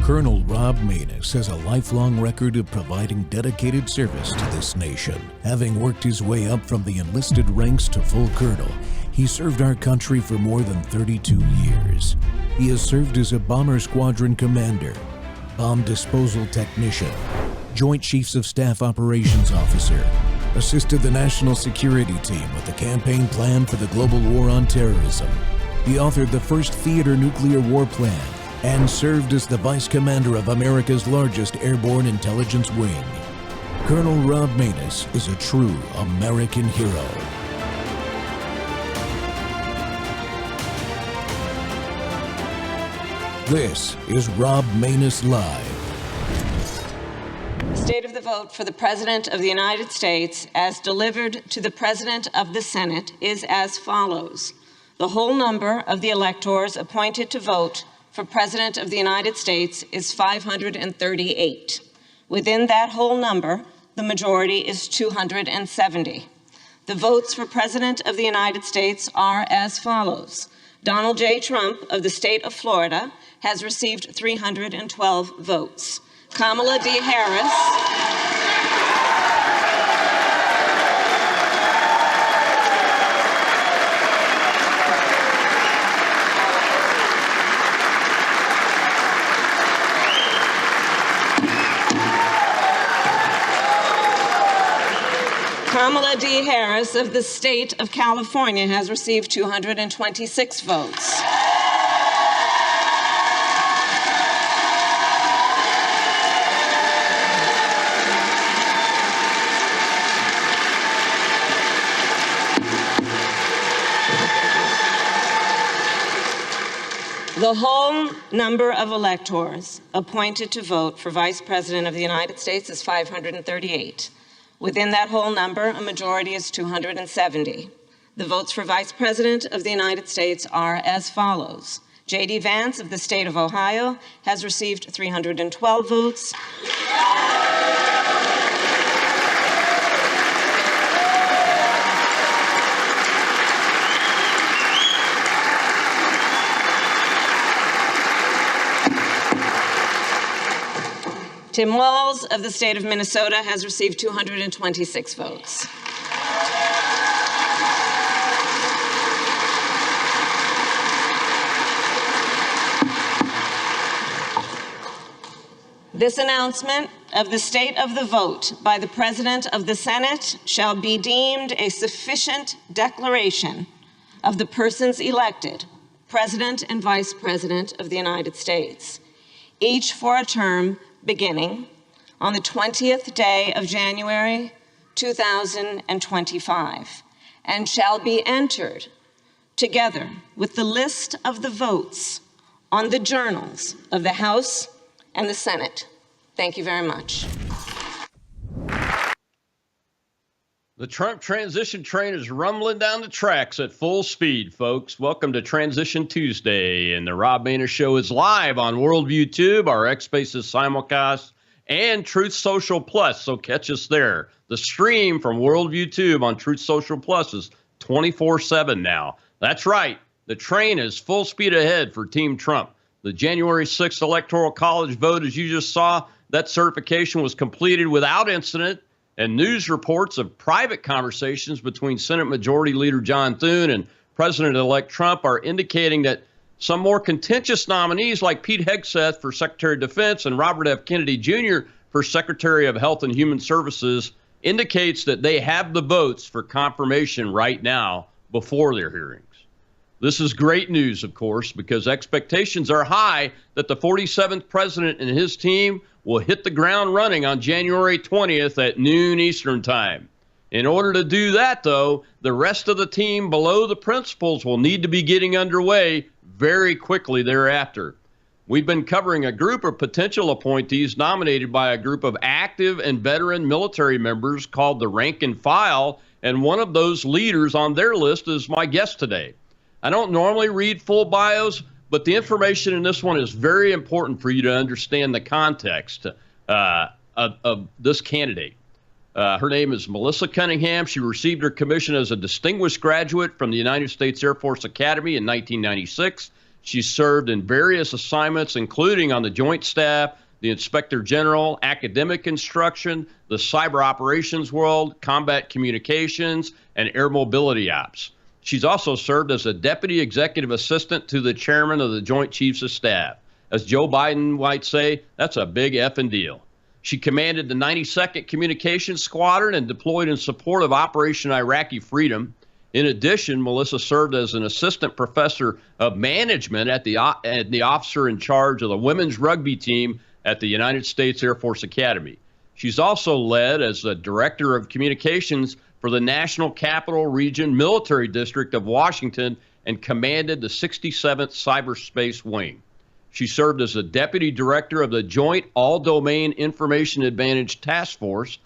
Colonel Rob Maness has a lifelong record of providing dedicated service to this nation. Having worked his way up from the enlisted ranks to full colonel, he served our country for more than 32 years. He has served as a bomber squadron commander, bomb disposal technician, Joint Chiefs of Staff Operations Officer, assisted the National Security Team with the campaign plan for the global war on terrorism. He authored the first theater nuclear war plan and served as the Vice Commander of America's largest airborne intelligence wing. Colonel Rob Maness is a true American hero. This is Rob Maness Live. The state of the vote for the President of the United States, as delivered to the President of the Senate, is as follows. The whole number of the electors appointed to vote for President of the United States is 538. Within that whole number, the majority is 270. The votes for President of the United States are as follows. Donald J. Trump of the state of Florida has received 312 votes. Kamala D. Harris Kamala D. Harris of the state of California has received 226 votes. The whole number of electors appointed to vote for Vice President of the United States is 538. Within that whole number, a majority is 270. The votes for Vice President of the United States are as follows. J.D. Vance of the state of Ohio has received 312 votes. Tim Walz of the state of Minnesota has received 226 votes. This announcement of the state of the vote by the President of the Senate shall be deemed a sufficient declaration of the persons elected, President and Vice President of the United States, each for a term beginning on the 20th day of January 2025, and shall be entered together with the list of the votes on the journals of the House and the Senate. Thank you very much. The Trump transition train is rumbling down the tracks at full speed, folks. Welcome to Transition Tuesday, and the Rob Maness Show is live on Worldview Tube, our X Spaces simulcast, and Truth Social Plus, so catch us there. The stream from Worldview Tube on Truth Social Plus is 24/7 now. That's right, the train is full speed ahead for Team Trump. The January 6th Electoral College vote, as you just saw, that certification was completed without incident. And news reports of private conversations between Senate Majority Leader John Thune and President-elect Trump are indicating that some more contentious nominees like Pete Hegseth for Secretary of Defense and Robert F. Kennedy Jr. for Secretary of Health and Human Services indicates that they have the votes for confirmation right now before their hearings. This is great news, of course, because expectations are high that the 47th president and his team will hit the ground running on January 20th at noon Eastern Time. In order to do that, though, the rest of the team below the principals will need to be getting underway very quickly thereafter. We've been covering a group of potential appointees nominated by a group of active and veteran military members called the Rank and File, and one of those leaders on their list is my guest today. I don't normally read full bios, but the information in this one is very important for you to understand the context of this candidate. Her name is Melissa Cunningham. She received her commission as a distinguished graduate from the United States Air Force Academy in 1996. She served in various assignments, including on the Joint Staff, the Inspector General, academic instruction, the cyber operations world, combat communications, and air mobility ops. She's also served as a Deputy Executive Assistant to the Chairman of the Joint Chiefs of Staff. As Joe Biden might say, that's a big effing deal. She commanded the 92nd Communications Squadron and deployed in support of Operation Iraqi Freedom. In addition, Melissa served as an assistant professor of management at the officer in charge of the women's rugby team at the United States Air Force Academy. She's also led as the director of communications for the National Capital Region Military District of Washington and commanded the 67th Cyberspace Wing. She served as the deputy director of the Joint All-Domain Information Advantage Task Force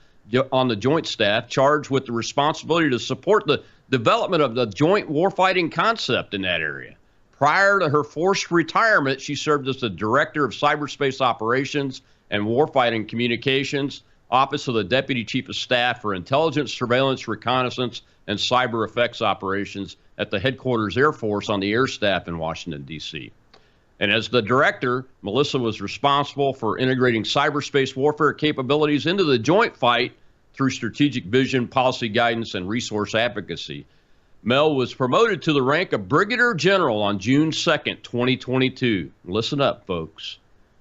on the Joint Staff, charged with the responsibility to support the development of the joint warfighting concept in that area. Prior to her forced retirement, she served as the director of cyberspace operations and warfighting communications, Office of the Deputy Chief of Staff for Intelligence, Surveillance, Reconnaissance, and Cyber Effects Operations at the Headquarters Air Force on the Air Staff in Washington, D.C. And as the director, Melissa was responsible for integrating cyberspace warfare capabilities into the joint fight through strategic vision, policy guidance, and resource advocacy. Mel was promoted to the rank of Brigadier General on June 2nd, 2022. Listen up, folks.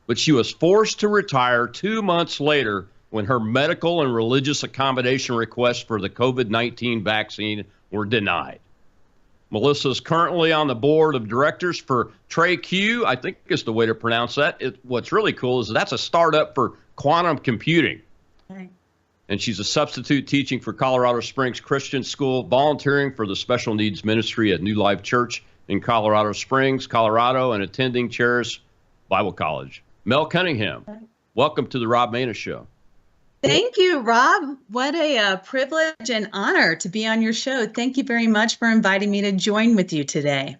But she was forced to retire 2 months later when her medical and religious accommodation requests for the COVID-19 vaccine were denied. Melissa is currently on the board of directors for TRAQ, I think is the way to pronounce that. What's really cool is that's a startup for quantum computing. Right. And she's a substitute teaching for Colorado Springs Christian School, volunteering for the Special Needs Ministry at New Life Church in Colorado Springs, Colorado, and attending Charis Bible College. Mel Cunningham, welcome to the Rob Maness Show. Thank you, Rob. What a privilege and honor to be on your show. Thank you very much for inviting me to join with you today.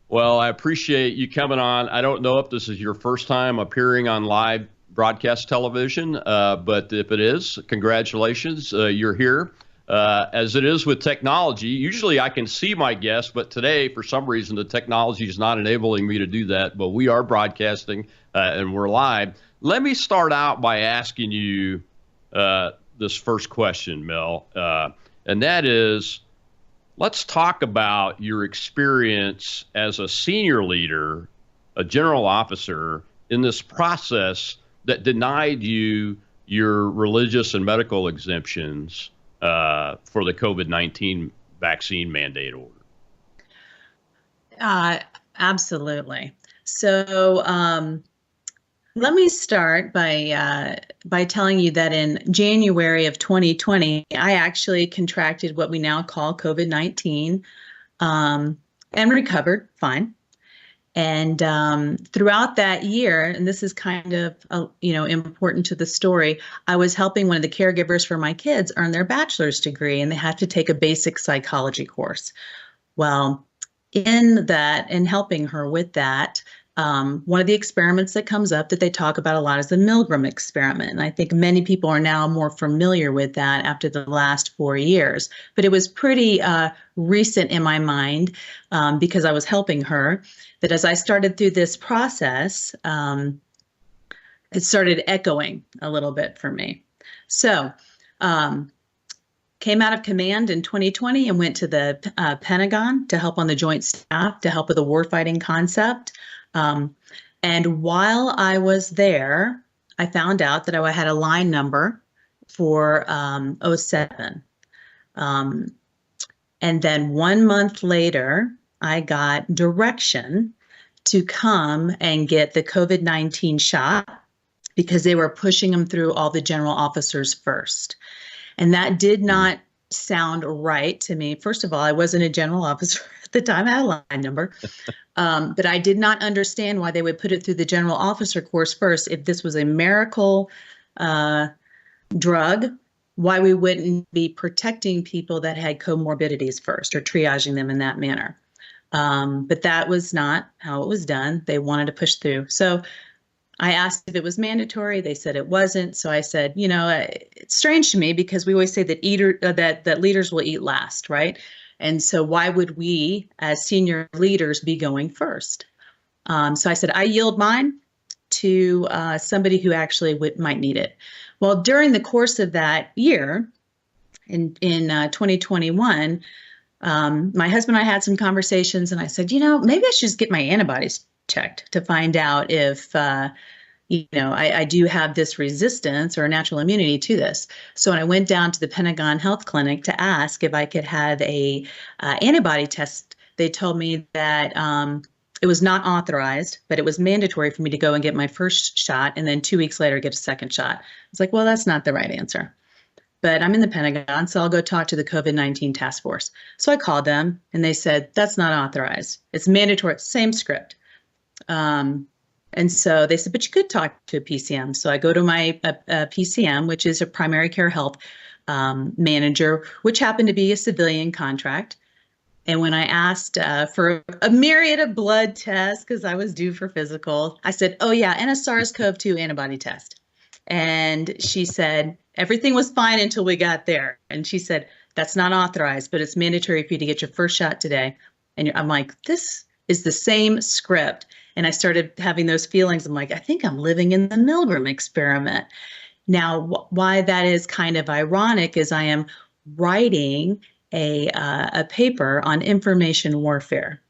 Well, I appreciate you coming on. I don't know if this is your first time appearing on live broadcast television, but if it is, congratulations, you're here. As it is with technology, usually I can see my guests, but today, for some reason, the technology is not enabling me to do that, but we are broadcasting and we're live. Let me start out by asking you this first question, Mel, and that is, let's talk about your experience as a senior leader, a general officer, in this process that denied you your religious and medical exemptions for the COVID-19 vaccine mandate order. Absolutely. So let me start by telling you that in January of 2020, I actually contracted what we now call COVID-19 and recovered fine. And throughout that year, and this is kind of important to the story, I was helping one of the caregivers for my kids earn their bachelor's degree, and they had to take a basic psychology course. Well, in helping her with that, one of the experiments that comes up that they talk about a lot is the Milgram experiment. And I think many people are now more familiar with that after the last 4 years. But it was pretty recent in my mind because I was helping her, that as I started through this process, it started echoing a little bit for me. So came out of command in 2020 and went to the Pentagon to help on the Joint Staff, to help with the warfighting concept. And while I was there, I found out that I had a line number for 07. And then 1 month later, I got direction to come and get the COVID-19 shot because they were pushing them through all the general officers first. And that did not sound right to me. First of all, I wasn't a general officer at the time. I had a line number. But I did not understand why they would put it through the general officer course first. If this was a miracle drug, why we wouldn't be protecting people that had comorbidities first or triaging them in that manner. But that was not how it was done. They wanted to push through. So I asked if it was mandatory. They said it wasn't. So I said, it's strange to me because we always say that that leaders will eat last, right? And so why would we as senior leaders be going first? So I said, I yield mine to somebody who actually might need it. Well, during the course of that year, in 2021, my husband and I had some conversations, and I said, maybe I should just get my antibodies checked to find out if, I do have this resistance or natural immunity to this. So when I went down to the Pentagon Health Clinic to ask if I could have a antibody test, they told me that it was not authorized, but it was mandatory for me to go and get my first shot and then 2 weeks later get a second shot. I was like, well, that's not the right answer. But I'm in the Pentagon, so I'll go talk to the COVID-19 task force. So I called them and they said, that's not authorized. It's mandatory, same script. And so they said, but you could talk to a PCM. So I go to my PCM, which is a primary care health manager, which happened to be a civilian contract. And when I asked for a myriad of blood tests, because I was due for physical, I said, oh yeah, and a SARS-CoV-2 antibody test. And she said, everything was fine until we got there. And she said, that's not authorized, but it's mandatory for you to get your first shot today. And I'm like, this is the same script. And I started having those feelings. I'm like, I think I'm living in the Milgram experiment. Now, why that is kind of ironic is I am writing a paper on information warfare.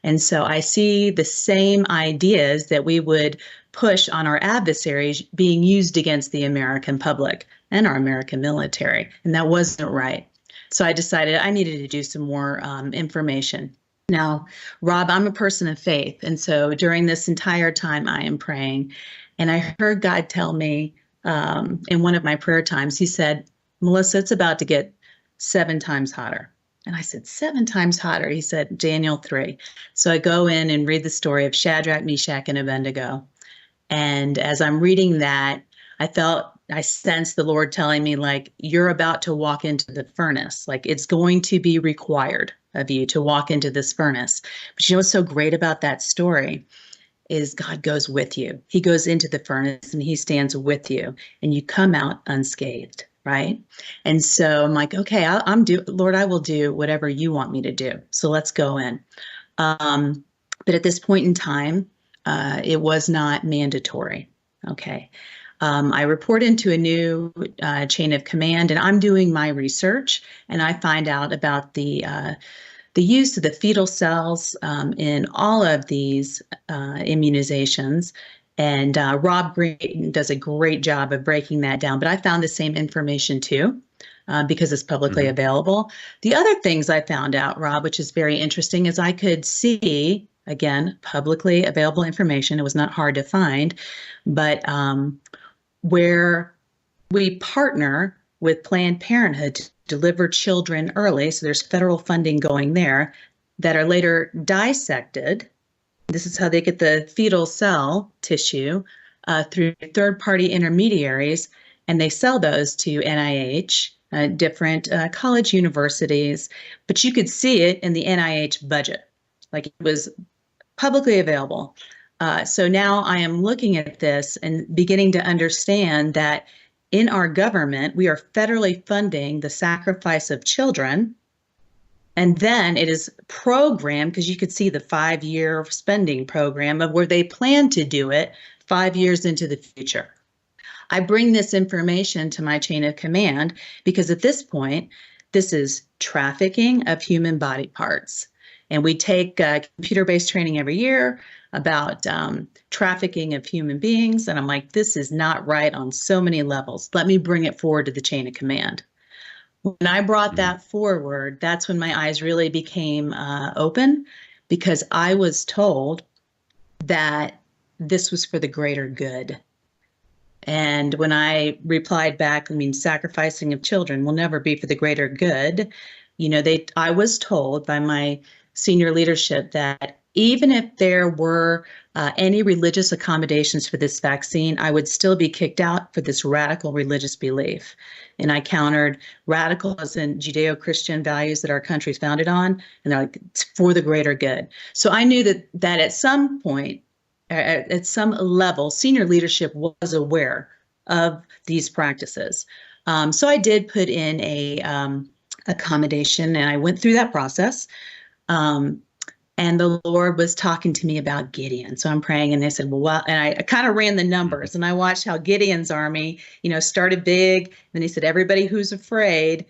And so I see the same ideas that we would push on our adversaries being used against the American public and our American military. And that wasn't right. So I decided I needed to do some more information. Now, Rob, I'm a person of faith. And so during this entire time, I am praying. And I heard God tell me in one of my prayer times, he said, Melissa, it's about to get 7 times hotter. And I said, 7 times hotter. He said, Daniel 3. So I go in and read the story of Shadrach, Meshach, and Abednego. And as I'm reading that, I sensed the Lord telling me, like, you're about to walk into the furnace. Like, it's going to be required of you to walk into this furnace. But you know what's so great about that story is God goes with you. He goes into the furnace and he stands with you and you come out unscathed, right? And so I'm like, okay, Lord, I will do whatever you want me to do. So let's go in. But at this point in time, it was not mandatory. Okay. I report into a new chain of command, and I'm doing my research, and I find out about the use of the fetal cells in all of these immunizations. And Rob Green does a great job of breaking that down. But I found the same information too, because it's publicly available. The other things I found out, Rob, which is very interesting, is I could see, again, publicly available information. It was not hard to find, but where we partner with Planned Parenthood to deliver children early, so there's federal funding going there, that are later dissected. This is how they get the fetal cell tissue through third-party intermediaries, and they sell those to NIH, different college universities, but you could see it in the NIH budget. Like, it was publicly available. So now I am looking at this and beginning to understand that in our government, we are federally funding the sacrifice of children. And then it is programmed, because you could see the 5-year spending program of where they plan to do it 5 years into the future. I bring this information to my chain of command because at this point, this is trafficking of human body parts. And we take computer-based training every year about trafficking of human beings. And I'm like, this is not right on so many levels. Let me bring it forward to the chain of command. When I brought that forward, that's when my eyes really became open, because I was told that this was for the greater good. And when I replied back, sacrificing of children will never be for the greater good. I was told by my senior leadership that even if there were any religious accommodations for this vaccine, I would still be kicked out for this radical religious belief. And I countered radical as in Judeo-Christian values that our country is founded on, and they're like, it's for the greater good. So I knew that at some point, at some level, senior leadership was aware of these practices. So I did put in a accommodation, and I went through that process. And the Lord was talking to me about Gideon. So I'm praying, and they said, well, and I kind of ran the numbers, and I watched how Gideon's army, started big. Then he said, everybody who's afraid,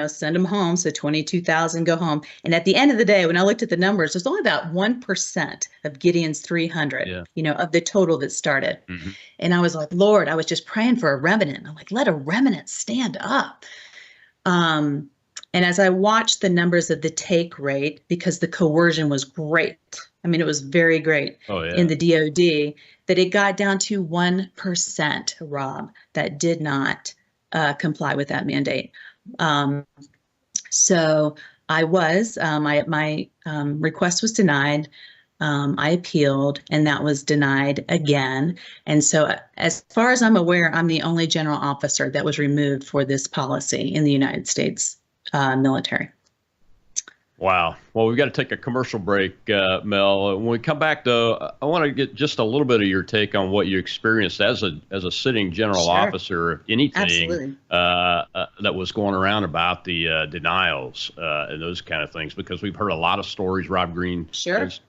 send them home. So 22,000 go home. And at the end of the day, when I looked at the numbers, there's only about 1% of Gideon's 300, of the total that started. Mm-hmm. And I was like, Lord, I was just praying for a remnant. I'm like, let a remnant stand up. And as I watched the numbers of the take rate, because the coercion was great, I mean, it was very great in the DOD, that it got down to 1%, Rob, that did not comply with that mandate. So I was, my request was denied. I appealed, and that was denied again. And so as far as I'm aware, I'm the only general officer that was removed for this policy in the United States military. Wow. Well, we've got to take a commercial break, Mel. When we come back, though, I want to get just a little bit of your take on what you experienced as a sitting general officer, if anything that was going around about the denials and those kind of things, because we've heard a lot of stories. Rob Green has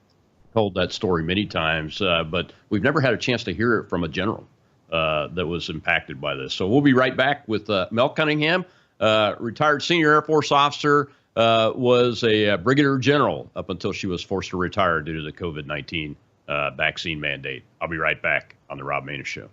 told that story many times, but we've never had a chance to hear it from a general that was impacted by this. So we'll be right back with Mel Cunningham. Retired senior Air Force officer, was a brigadier general up until she was forced to retire due to the COVID-19 vaccine mandate. I'll be right back on the Rob Maness Show.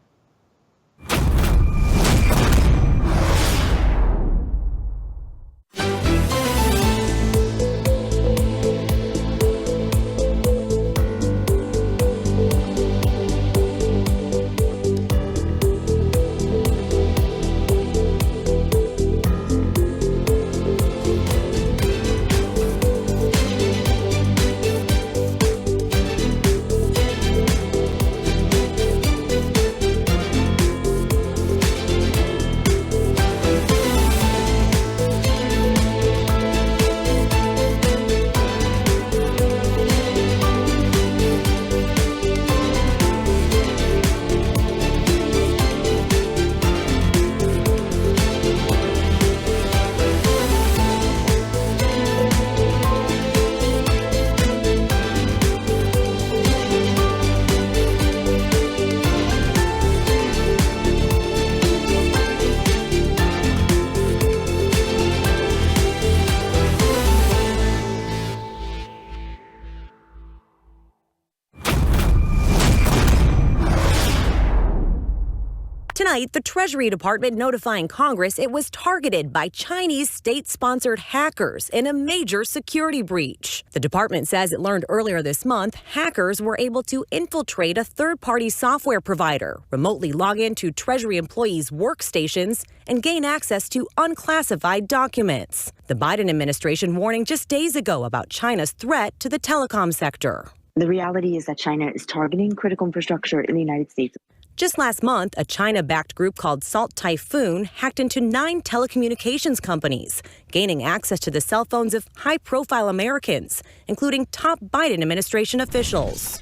Tonight, the Treasury Department notifying Congress it was targeted by Chinese state-sponsored hackers in a major security breach. The department says it learned earlier this month hackers were able to infiltrate a third-party software provider, remotely log into Treasury employees' workstations, and gain access to unclassified documents. The Biden administration warning just days ago about China's threat to the telecom sector. The reality is that China is targeting critical infrastructure in the United States. Just last month, a China-backed group called Salt Typhoon hacked into 9 telecommunications companies, gaining access to the cell phones of high-profile Americans, including top Biden administration officials.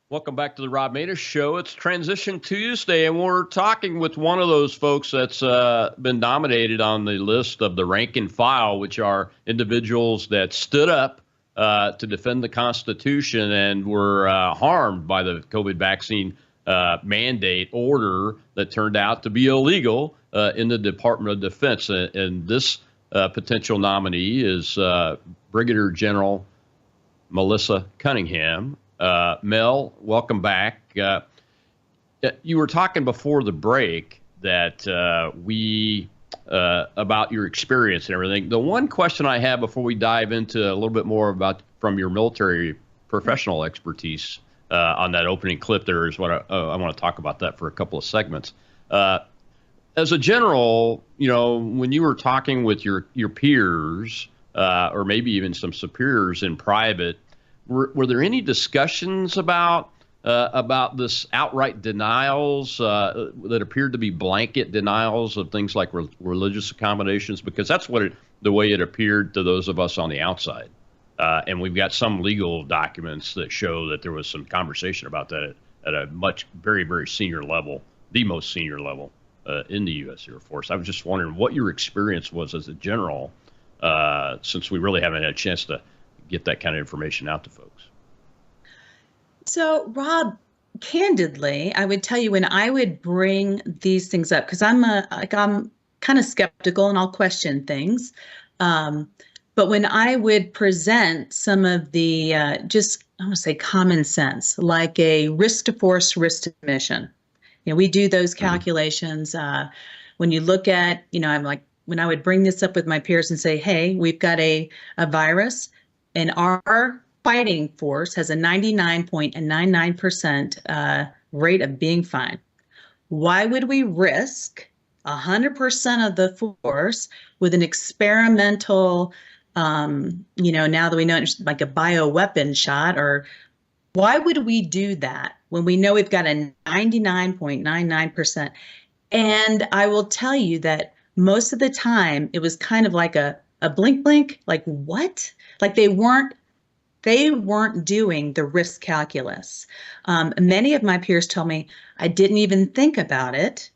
Welcome back to the Rob Maness Show. It's Transition Tuesday, and we're talking with one of those folks that's been nominated on the list of the rank and file, which are individuals that stood up to defend the Constitution and were harmed by the COVID vaccine mandate order that turned out to be illegal in the Department of Defense. And this potential nominee is Brigadier General Melissa Cunningham. Mel, welcome back. You were talking before the break that about your experience and everything. The one question I have before we dive into a little bit more about from your military professional expertise on that opening clip there is what I want to talk about that for a couple of segments. As a general, when you were talking with your peers or maybe even some superiors in private, were there any discussions about this outright denials that appeared to be blanket denials of things like religious accommodations? Because that's the way it appeared to those of us on the outside. And we've got some legal documents that show that there was some conversation about that at a very, very senior level, the most senior level in the U.S. Air Force. I was just wondering what your experience was as a general, since we really haven't had a chance to get that kind of information out to folks. So, Rob, candidly, I would tell you when I would bring these things up, because I'm kind of skeptical and I'll question things. But when I would present some of the just, I want to say common sense, like a risk to force, risk to mission. We do those calculations. When you look at, I'm like, when I would bring this up with my peers and say, hey, we've got a virus and our fighting force has a 99.99% rate of being fine. Why would we risk 100% of the force with an experimental, now that we know it's like a bioweapon shot, or why would we do that when we know we've got a 99.99%? And I will tell you that most of the time it was kind of like a blink, like what? Like they weren't doing the risk calculus. Many of my peers told me I didn't even think about it.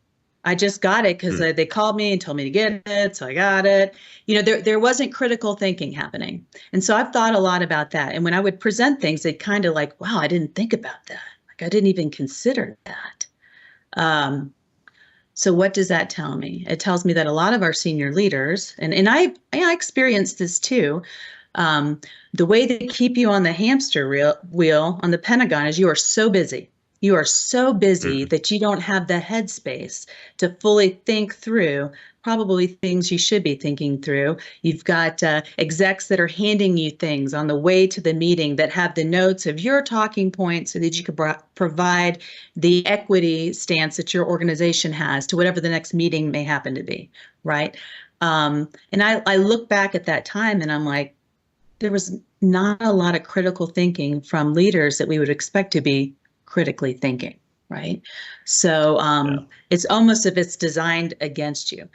I just got it because they called me and told me to get it, so I got it. There wasn't critical thinking happening. And so I've thought a lot about that. And when I would present things, they kind of like, wow, I didn't think about that. Like I didn't even consider that. So what does that tell me? It tells me that a lot of our senior leaders, and I experienced this too, the way they keep you on the hamster wheel on the Pentagon is you are so busy. You are so busy that you don't have the headspace to fully think through probably things you should be thinking through. You've got execs that are handing you things on the way to the meeting that have the notes of your talking points so that you can provide the equity stance that your organization has to whatever the next meeting may happen to be, right? And I look back at that time and I'm like, there was not a lot of critical thinking from leaders that we would expect to be critically thinking, right? So it's almost if it's designed against you.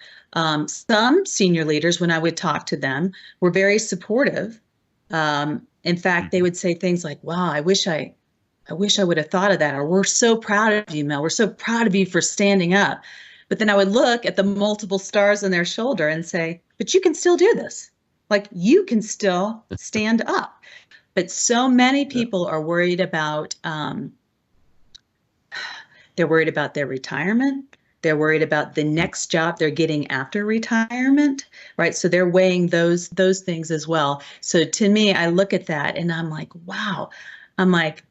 Some senior leaders, when I would talk to them, were very supportive. In fact, they would say things like, wow, I wish I would have thought of that. Or we're so proud of you, Mel. We're so proud of you for standing up. But then I would look at the multiple stars on their shoulder and say, but you can still do this. Like you can still stand up. But so many people are worried about, they're worried about their retirement. They're worried about the next job they're getting after retirement, right? So they're weighing those things as well. So to me, I look at that and I'm like, wow. I'm like,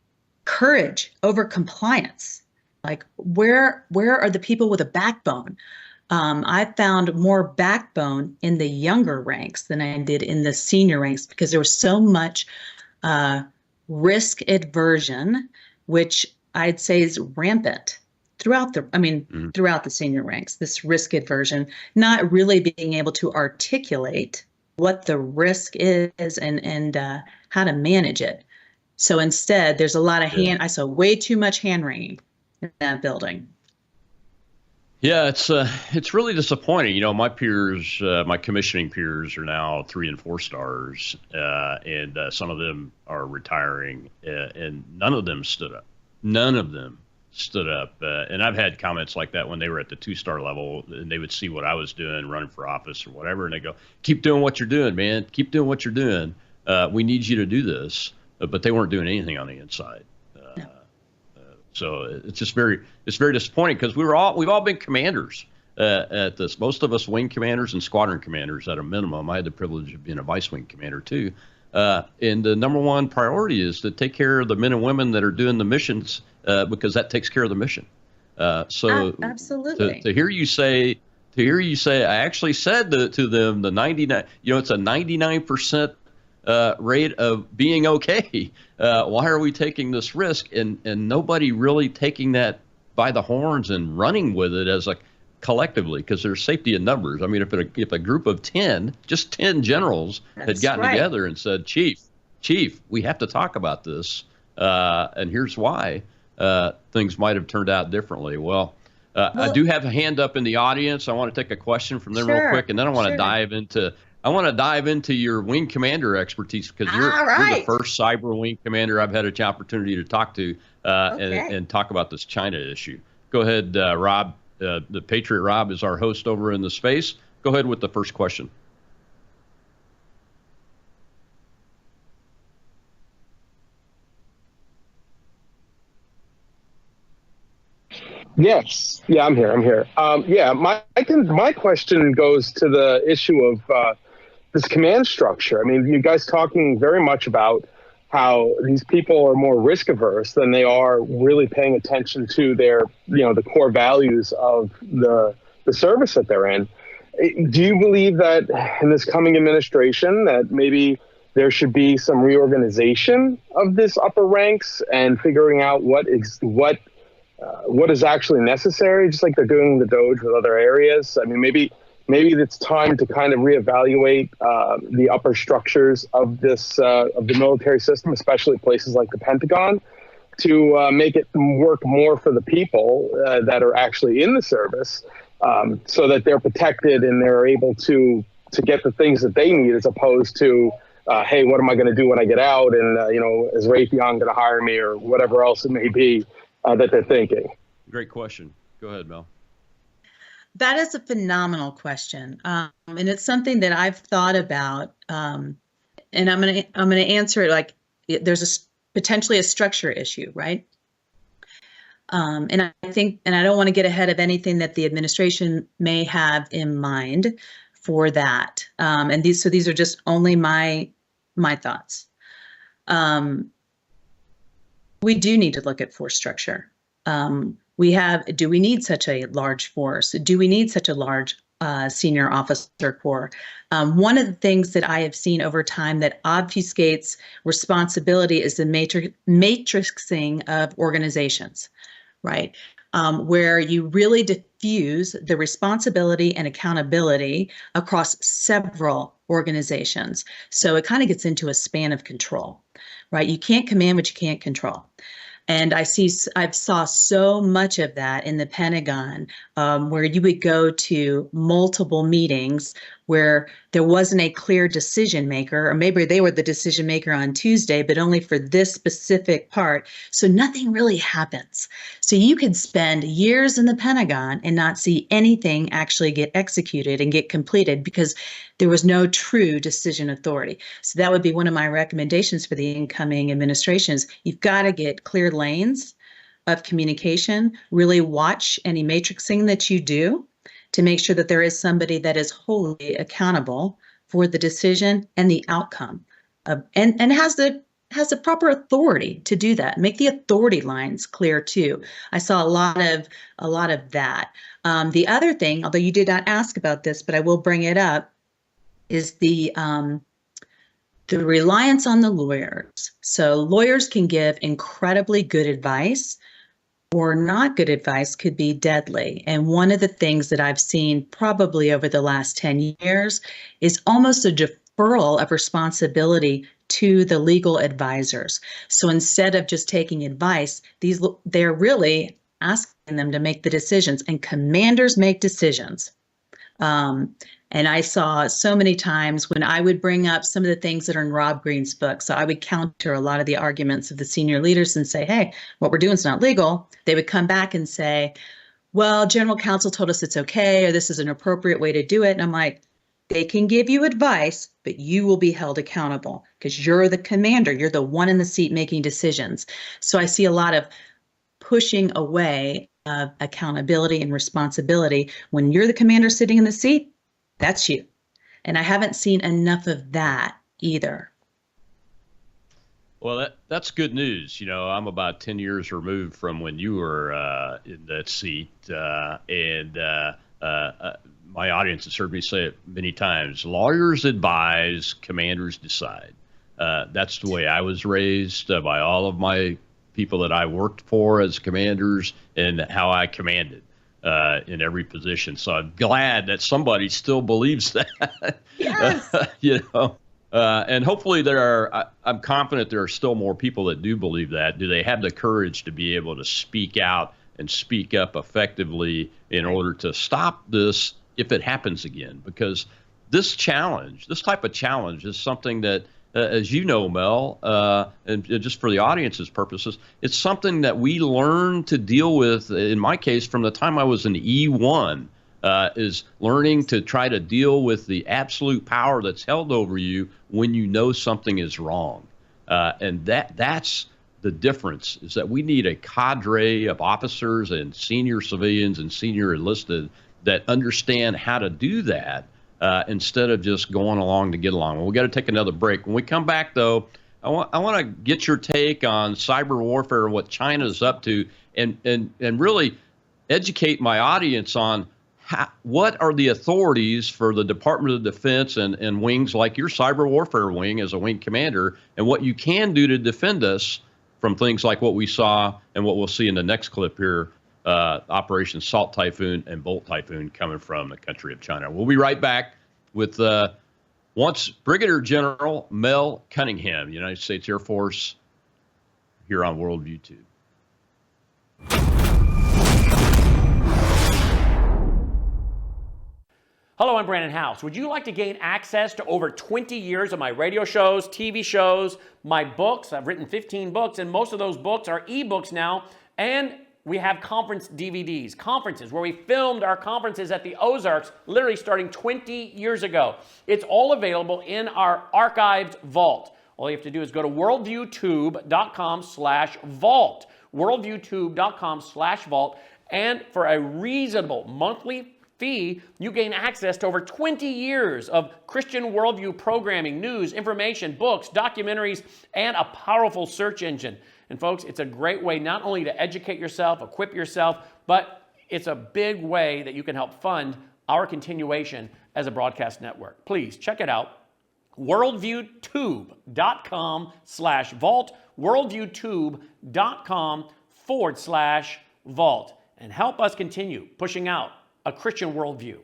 courage over compliance. Like where are the people with a backbone? I found more backbone in the younger ranks than I did in the senior ranks because there was so much risk aversion, which I'd say is rampant throughout the senior ranks, this risk aversion, not really being able to articulate what the risk is and how to manage it. So instead, there's a lot of I saw way too much hand wringing in that building. Yeah, it's really disappointing. My peers, my commissioning peers are now 3 and 4 stars, and some of them are retiring, and none of them stood up. None of them stood up. And I've had comments like that when they were at the 2-star level and they would see what I was doing, running for office or whatever. And they go, keep doing what you're doing, man. Keep doing what you're doing. We need you to do this. But they weren't doing anything on the inside. So it's just very disappointing because we've all been commanders at this. Most of us wing commanders and squadron commanders at a minimum. I had the privilege of being a vice wing commander too. And the number one priority is to take care of the men and women that are doing the missions because that takes care of the mission. So absolutely. To hear you say, I actually said to them the 99. It's a 99% rate of being okay. Why are we taking this risk? And nobody really taking that by the horns and running with it as a collectively, because there's safety in numbers. I mean, if a group of 10, just 10 generals had gotten together and said, Chief, we have to talk about this, and here's why, things might have turned out differently. Well, I do have a hand up in the audience. I want to take a question from them real quick, and then I want to dive into your wing commander expertise because you're the first cyber wing commander I've had an opportunity to talk to and talk about this China issue. Go ahead, Rob. The Patriot Rob is our host over in the space. Go ahead with the first question. Yes. Yeah, I'm here. My question goes to the issue of this command structure. I mean, you guys talking very much about how these people are more risk averse than they are really paying attention to their, the core values of the service that they're in. Do you believe that in this coming administration that maybe there should be some reorganization of this upper ranks and figuring out what is actually necessary, just like they're doing the DOJ with other areas? I mean, maybe it's time to kind of reevaluate the upper structures of the military system, especially places like the Pentagon, to make it work more for the people that are actually in the service, so that they're protected and they're able to get the things that they need, as opposed to, hey, what am I going to do when I get out? And, is Raytheon going to hire me, or whatever else it may be that they're thinking? Great question. Go ahead, Mel. That is a phenomenal question, and it's something that I've thought about. And I'm gonna answer it like there's potentially a structure issue, right? And I think, and I don't want to get ahead of anything that the administration may have in mind for that. And these are just only my thoughts. We do need to look at force structure. Do we need such a large force? Do we need such a large senior officer corps? One of the things that I have seen over time that obfuscates responsibility is the matrixing of organizations, right? Where you really diffuse the responsibility and accountability across several organizations. So it kind of gets into a span of control, right? You can't command what you can't control. And I've saw so much of that in the Pentagon, where you would go to multiple meetings where there wasn't a clear decision maker, or maybe they were the decision maker on Tuesday, but only for this specific part. So nothing really happens. So you could spend years in the Pentagon and not see anything actually get executed and get completed because there was no true decision authority. So that would be one of my recommendations for the incoming administrations. You've got to get clear lanes of communication, really watch any matrixing that you do to make sure that there is somebody that is wholly accountable for the decision and the outcome of, and has the proper authority to do that. Make the authority lines clear too. I saw a lot of that. The other thing, although you did not ask about this, but I will bring it up, is the reliance on the lawyers. So lawyers can give incredibly good advice, or not good advice could be deadly. And one of the things that I've seen probably over the last 10 years is almost a deferral of responsibility to the legal advisors. So instead of just taking advice, they're really asking them to make the decisions, and commanders make decisions. And I saw so many times when I would bring up some of the things that are in Rob Greene's book. So I would counter a lot of the arguments of the senior leaders and say, hey, what we're doing is not legal. They would come back and say, well, general counsel told us it's okay, or this is an appropriate way to do it. And I'm like, they can give you advice, but you will be held accountable because you're the commander. You're the one in the seat making decisions. So I see a lot of pushing away of accountability and responsibility. When you're the commander sitting in the seat, that's you. And I haven't seen enough of that either. Well, that's good news. I'm about 10 years removed from when you were in that seat. And my audience has heard me say it many times. Lawyers advise, commanders decide. That's the way I was raised by all of my people that I worked for as commanders, and how I commanded in every position. So I'm glad that somebody still believes that. Yes. And hopefully I'm confident there are still more people that do believe that. Do they have the courage to be able to speak out and speak up effectively in order to stop this if it happens again? Because this type of challenge is something that as you know, Mel, and just for the audience's purposes, it's something that we learn to deal with, in my case, from the time I was an E1, is learning to try to deal with the absolute power that's held over you when you know something is wrong. And that's the difference, is that we need a cadre of officers and senior civilians and senior enlisted that understand how to do that instead of just going along to get along. Well, we got to take another break. When we come back, though, I want to get your take on cyber warfare and what China's up to, and really educate my audience on what are the authorities for the Department of Defense and wings like your cyber warfare wing as a wing commander, and what you can do to defend us from things like what we saw and what we'll see in the next clip here, Operation Salt Typhoon and Bolt Typhoon coming from the country of China. We'll be right back with once Brigadier General Mel Cunningham, United States Air Force, here on Worldview Tube. Hello, I'm Brandon House. Would you like to gain access to over 20 years of my radio shows, TV shows, my books? I've written 15 books, and most of those books are ebooks now. And we have conference DVDs, conferences where we filmed our conferences at the Ozarks, literally starting 20 years ago. It's all available in our archived vault. All you have to do is go to worldviewtube.com/vault, worldviewtube.com/vault, and for a reasonable monthly fee, you gain access to over 20 years of Christian worldview programming, news, information, books, documentaries, and a powerful search engine. And folks, it's a great way not only to educate yourself, equip yourself, but it's a big way that you can help fund our continuation as a broadcast network. Please check it out. worldviewtube.com/vault, worldviewtube.com/vault, and help us continue pushing out a Christian worldview.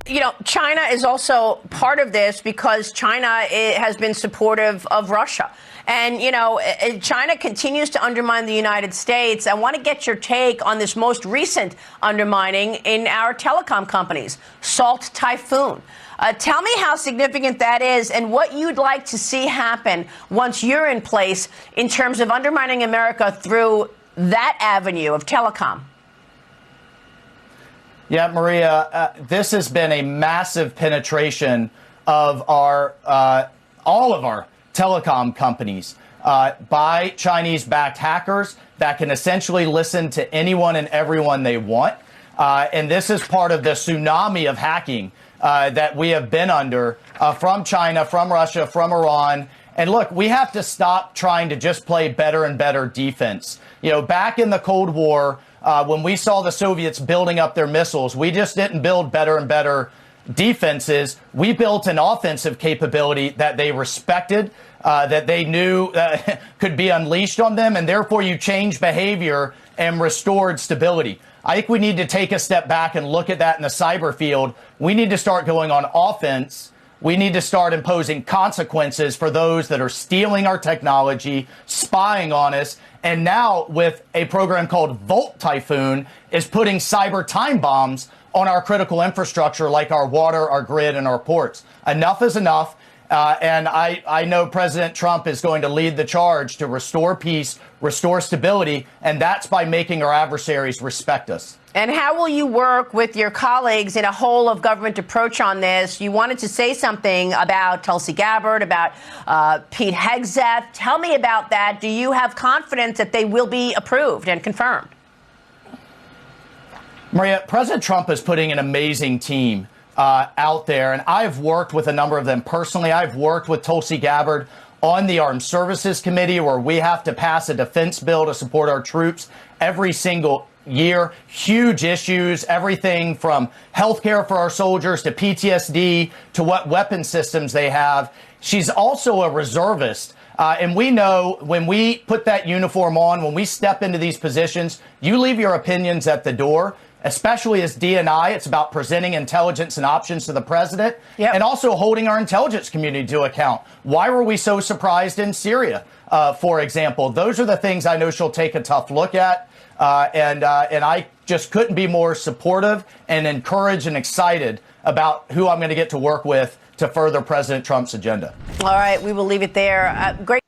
You know, China is also part of this because China has been supportive of Russia. And, you know, China continues to undermine the United States. I want to get your take on this most recent undermining in our telecom companies, Salt Typhoon. Tell me how significant that is and what you'd like to see happen once you're in place in terms of undermining America through that avenue of telecom. Yeah, Maria, this has been a massive penetration of our all of our telecom companies by Chinese-backed hackers that can essentially listen to anyone and everyone they want. And this is part of the tsunami of hacking that we have been under from China, from Russia, from Iran. And look, we have to stop trying to just play better and better defense. You know, back in the Cold War, when we saw the Soviets building up their missiles, we just didn't build better and better defenses. We built an offensive capability that they respected, that they knew could be unleashed on them, and therefore you changed behavior and restored stability. I think we need to take a step back and look at that in the cyber field. We need to start going on offense. We need to start imposing consequences for those that are stealing our technology, spying on us, and now with a program called Bolt Typhoon is putting cyber time bombs on our critical infrastructure like our water, our grid, and our ports. Enough is enough. And I know President Trump is going to lead the charge to restore peace, restore stability, and that's by making our adversaries respect us. And how will you work with your colleagues in a whole of government approach on this? You wanted to say something about Tulsi Gabbard, about Pete Hegseth. Tell me about that. Do you have confidence that they will be approved and confirmed? Maria, President Trump is putting an amazing team out there, and I've worked with a number of them personally. I've worked with Tulsi Gabbard on the Armed Services Committee, where we have to pass a defense bill to support our troops every single year. Huge issues, everything from health care for our soldiers to PTSD to what weapon systems they have. She's also a reservist. And we know when we put that uniform on, when we step into these positions, you leave your opinions at the door. Especially as DNI, it's about presenting intelligence and options to the president, and also holding our intelligence community to account. Why were we so surprised in Syria, for example? Those are the things I know she'll take a tough look at, and I just couldn't be more supportive and encouraged and excited about who I'm going to get to work with to further President Trump's agenda. All right, we will leave it there. Great.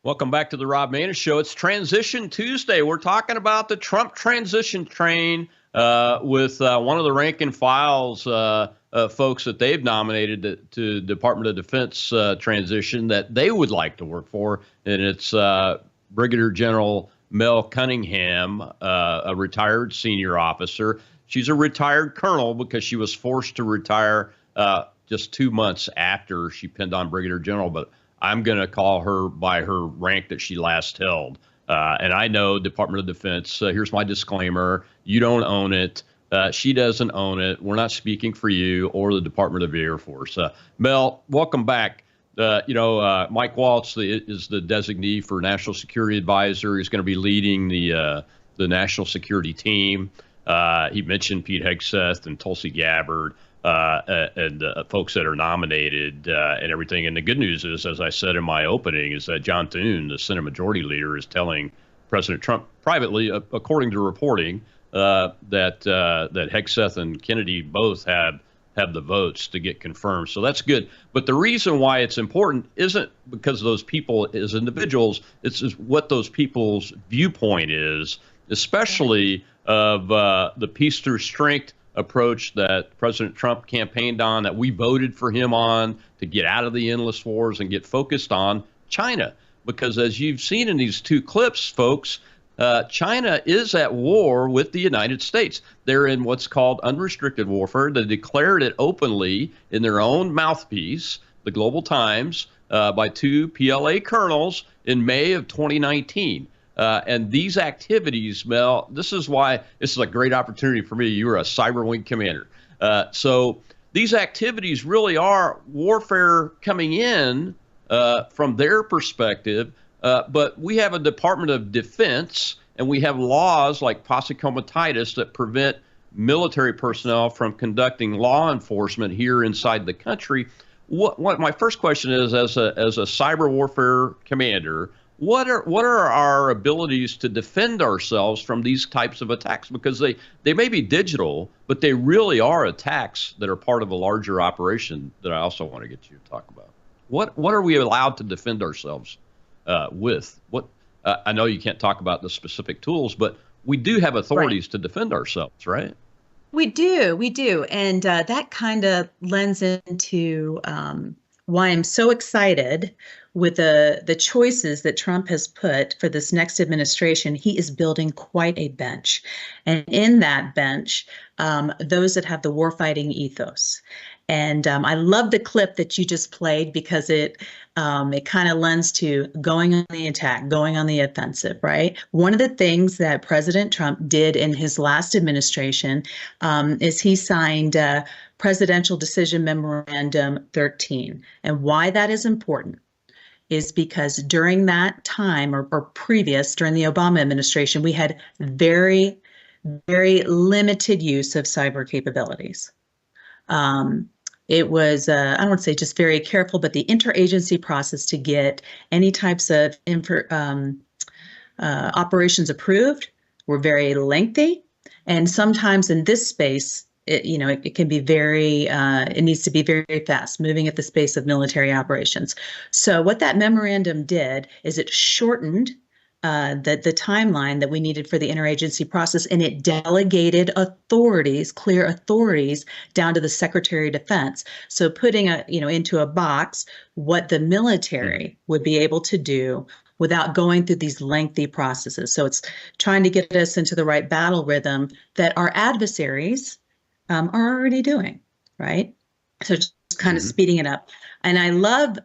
Welcome back to the Rob Maness Show. It's Transition Tuesday. We're talking about the Trump transition train with one of the rank and files folks that they've nominated to Department of Defense transition that they would like to work for. And it's Brigadier General Mel Cunningham, a retired senior officer. She's a retired colonel because she was forced to retire just 2 months after she pinned on Brigadier General. But I'm going to call her by her rank that she last held. And I know Department of Defense, here's my disclaimer, you don't own it. She doesn't own it. We're not speaking for you or the Department of the Air Force. Mel, welcome back. Mike Waltz is the designee for National Security Advisor. He's going to be leading the national security team. He mentioned Pete Hegseth and Tulsi Gabbard and folks that are nominated and everything. And the good news is, as I said in my opening, is that John Thune, the Senate Majority Leader, is telling President Trump privately, according to reporting, that Hegseth and Kennedy both have the votes to get confirmed. So that's good. But the reason why it's important isn't because those people as individuals, it's just what those people's viewpoint is, especially of the peace through strength approach that President Trump campaigned on, that we voted for him on to get out of the endless wars and get focused on China. Because as you've seen in these two clips, folks, China is at war with the United States. They're in what's called unrestricted warfare. They declared it openly in their own mouthpiece, the Global Times, by two PLA colonels in May of 2019. And these activities, Mel, this is why this is a great opportunity for me. You were a cyber wing commander. So these activities really are warfare coming in from their perspective. But we have a Department of Defense, and we have laws like posse comitatus that prevent military personnel from conducting law enforcement here inside the country. What my first question is, as a cyber warfare commander, what are our abilities to defend ourselves from these types of attacks? Because they may be digital, but they really are attacks that are part of a larger operation that I also want to get you to talk about. What are we allowed to defend ourselves with? I know you can't talk about the specific tools, but we do have authorities to defend ourselves, right? We do. And that kind of lends into why I'm so excited with the choices that Trump has put for this next administration. He is building quite a bench. And in that bench, those that have the warfighting ethos. And I love the clip that you just played because it kind of lends to going on the attack, going on the offensive, right? One of the things that President Trump did in his last administration is he signed Presidential Decision Memorandum 13. And why that is important is because during that time or previous, during the Obama administration, we had very, very limited use of cyber capabilities. It was, I don't want to say just very careful, but the interagency process to get any types of operations approved were very lengthy. And sometimes in this space, it can be very, it needs to be very fast, moving at the space of military operations. So what that memorandum did is it shortened the timeline that we needed for the interagency process, and it delegated authorities, clear authorities, down to the Secretary of Defense. So putting into a box what the military would be able to do without going through these lengthy processes. So it's trying to get us into the right battle rhythm that our adversaries are already doing, right? So just kind of speeding it up. And I love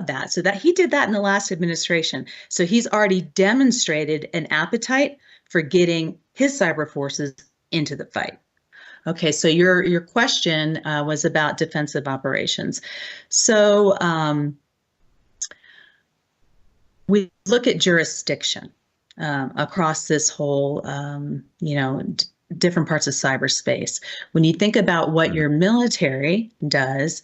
that. So that he did that in the last administration. So he's already demonstrated an appetite for getting his cyber forces into the fight. Okay, so your question was about defensive operations. So we look at jurisdiction across this whole, different parts of cyberspace. When you think about what your military does,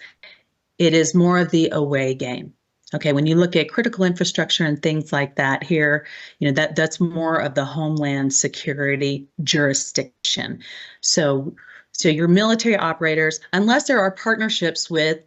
it is more of the away game. Okay, when you look at critical infrastructure and things like that here, that's more of the homeland security jurisdiction. So So your military operators, unless there are partnerships with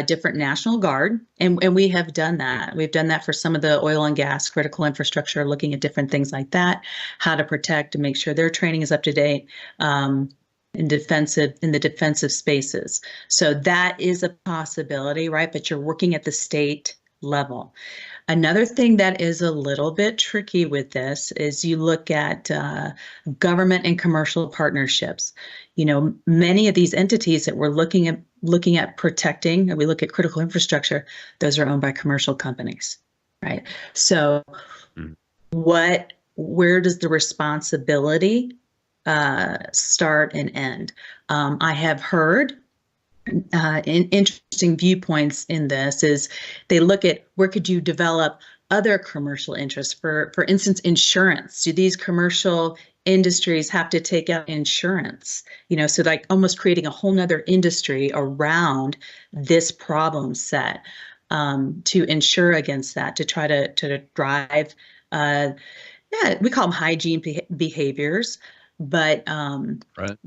different National Guard, and we have done that. We've done that for some of the oil and gas critical infrastructure, looking at different things like that, how to protect and make sure their training is up to date in the defensive spaces. So that is a possibility, right? But you're working at the state level. Another thing that is a little bit tricky with this is you look at government and commercial partnerships. You know, many of these entities that we're looking at protecting, and we look at critical infrastructure, those are owned by commercial companies, right? So where does the responsibility start and end? I have heard in interesting viewpoints in this is they look at where could you develop other commercial interests, for instance, insurance. Do these commercial industries have to take out insurance? You know, so like almost creating a whole nother industry around this problem set to insure against that, to try to drive, we call them hygiene behaviors, but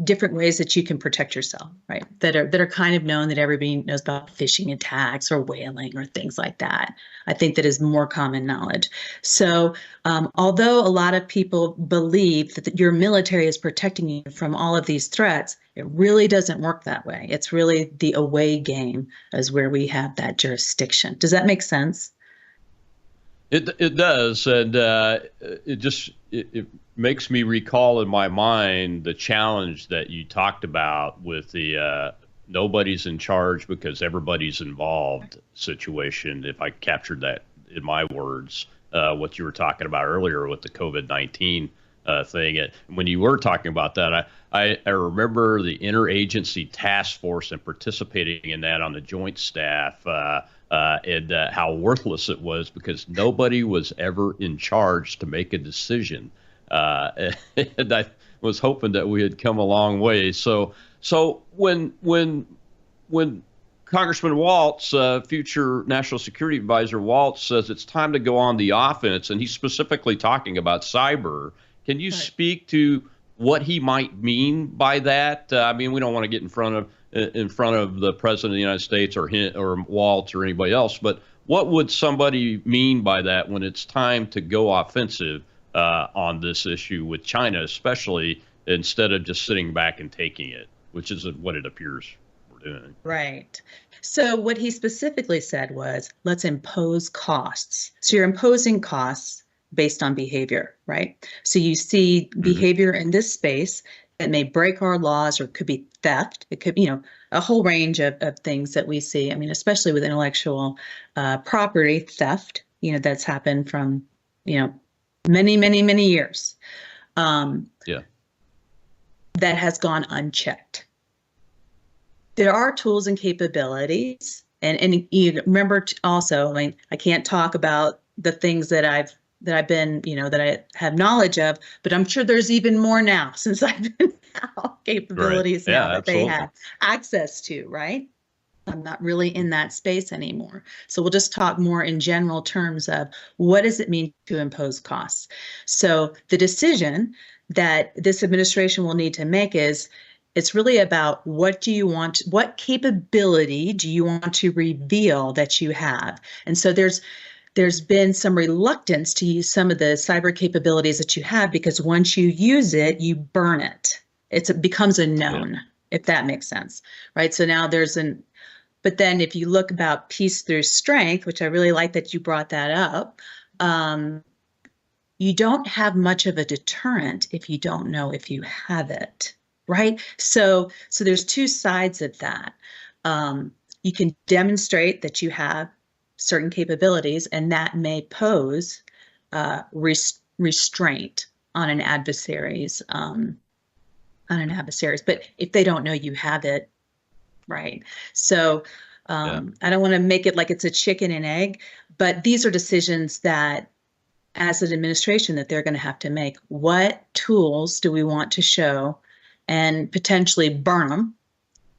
different ways that you can protect yourself, right? That are kind of known, that everybody knows about, phishing attacks or whaling or things like that. I think that is more common knowledge. So although a lot of people believe that your military is protecting you from all of these threats, it really doesn't work that way. It's really the away game is where we have that jurisdiction. Does that make sense? It does, and it makes me recall in my mind the challenge that you talked about with the nobody's in charge because everybody's involved situation. If I captured that in my words, what you were talking about earlier with the COVID-19 thing. And when you were talking about that, I remember the interagency task force and participating in that on the joint staff. And how worthless it was because nobody was ever in charge to make a decision. And I was hoping that we had come a long way. So when Congressman Waltz, future National Security Advisor Waltz, says it's time to go on the offense, and he's specifically talking about cyber, can you speak to what he might mean by that? I mean, we don't want to get in front of the President of the United States or Waltz or anybody else, but what would somebody mean by that when it's time to go offensive on this issue with China, especially, instead of just sitting back and taking it, which is what it appears we're doing. Right. So what he specifically said was, let's impose costs. So you're imposing costs based on behavior, right? So you see behavior in this space that may break our laws, or could be theft. It could be, a whole range of things that we see. I mean, especially with intellectual property theft, that's happened from, many, many, many years. That has gone unchecked. There are tools and capabilities, and you remember also, I mean, I can't talk about the things that I've been, that I have knowledge of, but I'm sure there's even more now since I've been out, capabilities now that they have access to, right? I'm not really in that space anymore. So we'll just talk more in general terms of what does it mean to impose costs. So the decision that this administration will need to make is, it's really about what capability do you want to reveal that you have? And so there's been some reluctance to use some of the cyber capabilities that you have, because once you use it, you burn it. It becomes a known, if that makes sense, right? So now but then if you look about peace through strength, which I really like that you brought that up, you don't have much of a deterrent if you don't know if you have it, right? So there's two sides of that. You can demonstrate that you have certain capabilities, and that may pose restraint on an adversary's. But if they don't know you have it, right? So I don't want to make it like it's a chicken and egg, but these are decisions that, as an administration, that they're going to have to make. What tools do we want to show, and potentially burn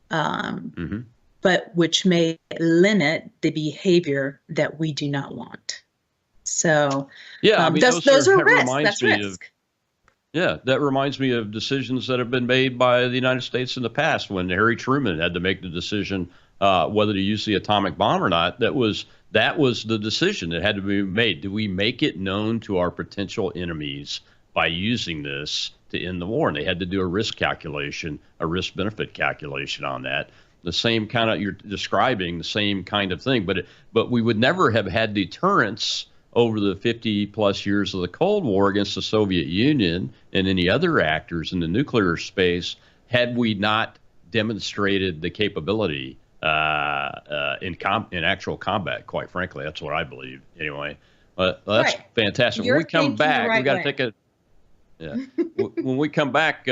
them? But which may limit the behavior that we do not want. So I mean, those are risks. That's risk. Yeah, that reminds me of decisions that have been made by the United States in the past when Harry Truman had to make the decision whether to use the atomic bomb or not. That was the decision that had to be made. Do we make it known to our potential enemies by using this to end the war? And they had to do a risk calculation, a risk-benefit calculation on that. The same kind of, you're describing the same kind of thing, but we would never have had deterrence over the 50 plus years of the Cold War against the Soviet Union and any other actors in the nuclear space had we not demonstrated the capability in actual combat. Quite frankly, that's what I believe anyway. That's right. Fantastic. You're when we come back, right we got to way. take a when we come back,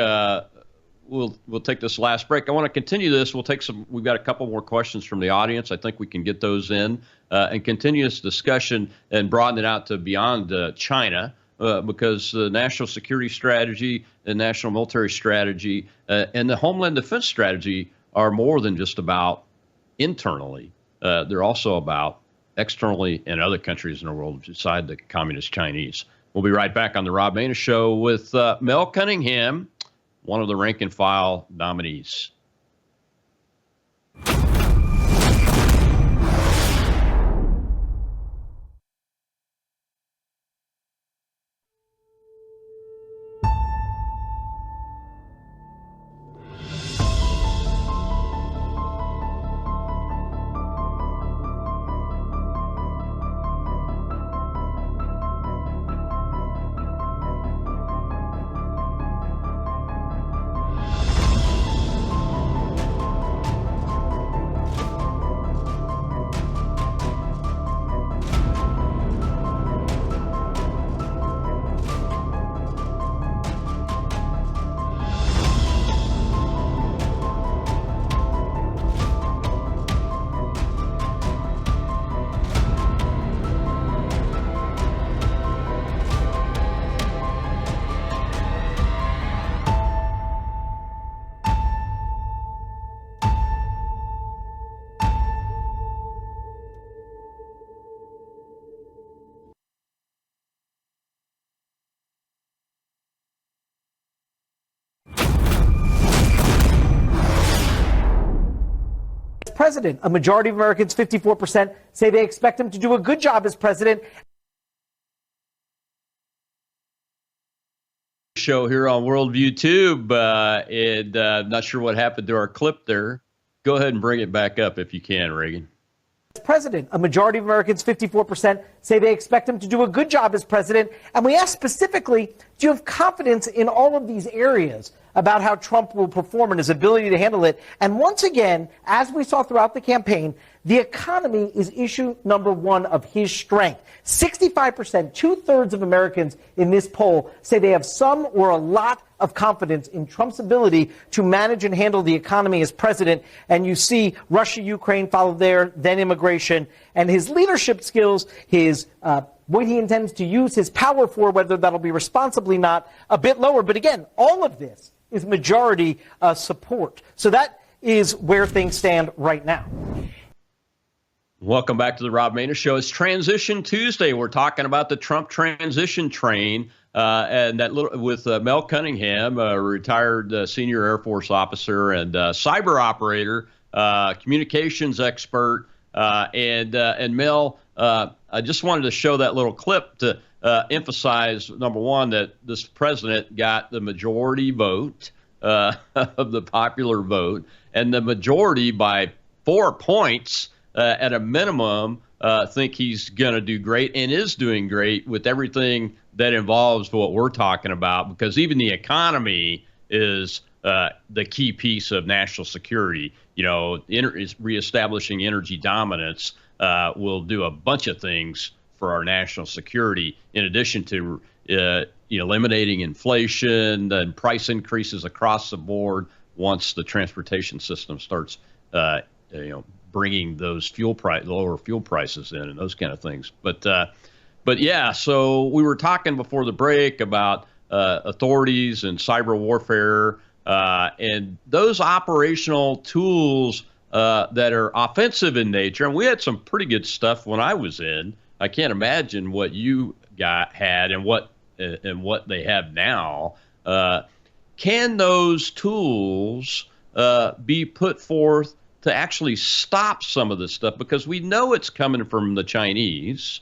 we'll take this last break. I want to continue this. We've got a couple more questions from the audience. I think we can get those in and continue this discussion and broaden it out to beyond China because the national security strategy, the national military strategy, and the homeland defense strategy are more than just about internally. They're also about externally in other countries in the world beside the communist Chinese. We'll be right back on the Rob Maness Show with Mel Cunningham, one of the rank and file nominees. President. A majority of Americans, 54%, say they expect him to do a good job as president. Show here on Worldview Tube, and not sure what happened to our clip there. Go ahead and bring it back up if you can, Reagan. As president, a majority of Americans, 54%, say they expect him to do a good job as president. And we asked specifically, do you have confidence in all of these areas about how Trump will perform and his ability to handle it? And once again, as we saw throughout the campaign, the economy is issue number one of his strength. 65%, 2/3 of Americans in this poll say they have some or a lot of confidence in Trump's ability to manage and handle the economy as president. And you see Russia, Ukraine follow there, then immigration, and his leadership skills, his what he intends to use his power for, whether that'll be responsibly not, a bit lower. But again, all of this is majority support. So that is where things stand right now. Welcome back to the Rob Maness Show. It's Transition Tuesday. We're talking about the Trump transition train, and that with Mel Cunningham, a retired senior Air Force officer and cyber operator, communications expert, and Mel. I just wanted to show that little clip to emphasize, number one, that this president got the majority vote of the popular vote, and the majority by 4 points. At a minimum, think he's going to do great and is doing great with everything that involves what we're talking about, because even the economy is the key piece of national security. You know, reestablishing energy dominance will do a bunch of things for our national security, in addition to eliminating inflation and price increases across the board once the transportation system starts, bringing those lower fuel prices in and those kind of things. But yeah, so we were talking before the break about authorities and cyber warfare and those operational tools that are offensive in nature. And we had some pretty good stuff when I was in. I can't imagine what you had and what they have now. Can those tools be put forth to actually stop some of this stuff? Because we know it's coming from the Chinese